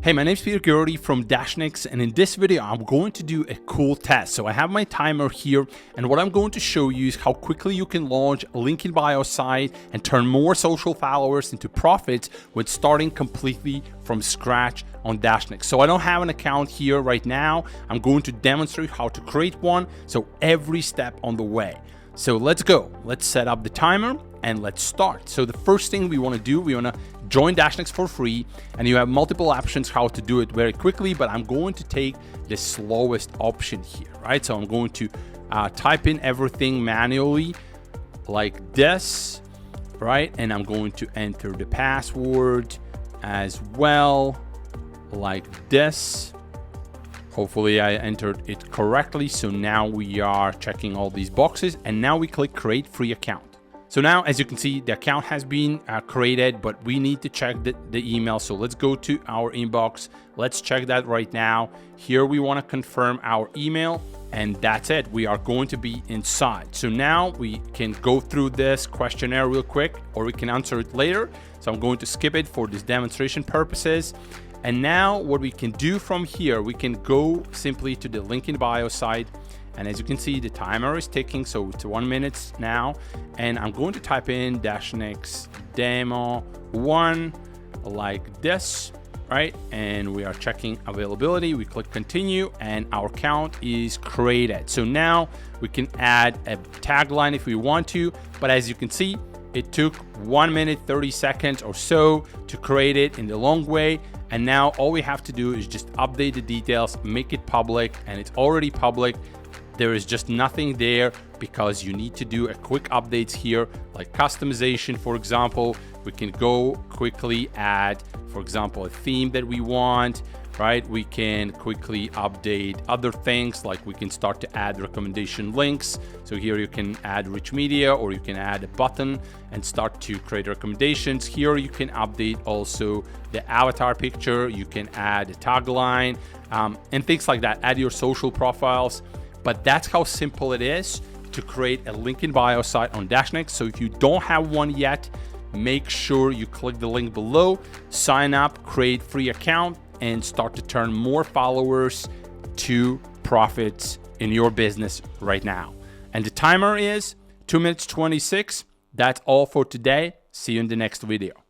Hey, my name's Peter Gertie from DashNex, and in this video, I'm going to do a cool test. So I have my timer here, and what I'm going to show you is how quickly you can launch a link in bio site and turn more social followers into profits when starting completely from scratch on DashNex. So I don't have an account here right now. I'm going to demonstrate how to create one, so every step on the way. So let's go. Let's set up the timer and let's start. So the first thing we want to do, we want to join DashNex for free, and you have multiple options how to do it very quickly, but I'm going to take the slowest option here, right? So I'm going to type in everything manually like this, right? And I'm going to enter the password as well like this. Hopefully I entered it correctly. So now we are checking all these boxes, and now we click create free account. So now, as you can see, the account has been created, but we need to check the email. So let's go to our inbox. Let's check that right now. Here we want to confirm our email, and that's it. We are going to be inside. So now we can go through this questionnaire real quick, or we can answer it later. So I'm going to skip it for this demonstration purposes. And now what we can do from here, we can go simply to the link in bio site. And as you can see, the timer is ticking, so it's 1 minute now. And I'm going to type in DashNex demo 1 like this, right? And we are checking availability. We click continue, and our account is created. So now we can add a tagline if we want to, but as you can see, it took 1 minute 30 seconds or so to create it in the long way. And now all we have to do is just update the details, make it public, and it's already public. There is just nothing there because you need to do a quick updates here, like customization, for example. We can go quickly add, for example, a theme that we want, right? We can quickly update other things, like we can start to add recommendation links. So here you can add rich media, or you can add a button and start to create recommendations. Here you can update also the avatar picture. You can add a tagline and things like that. Add your social profiles. But that's how simple it is to create a link in bio site on DashNex. So if you don't have one yet, make sure you click the link below, sign up, create free account, and start to turn more followers to profits in your business right now. And the timer is 2 minutes 26. That's all for today. See you in the next video.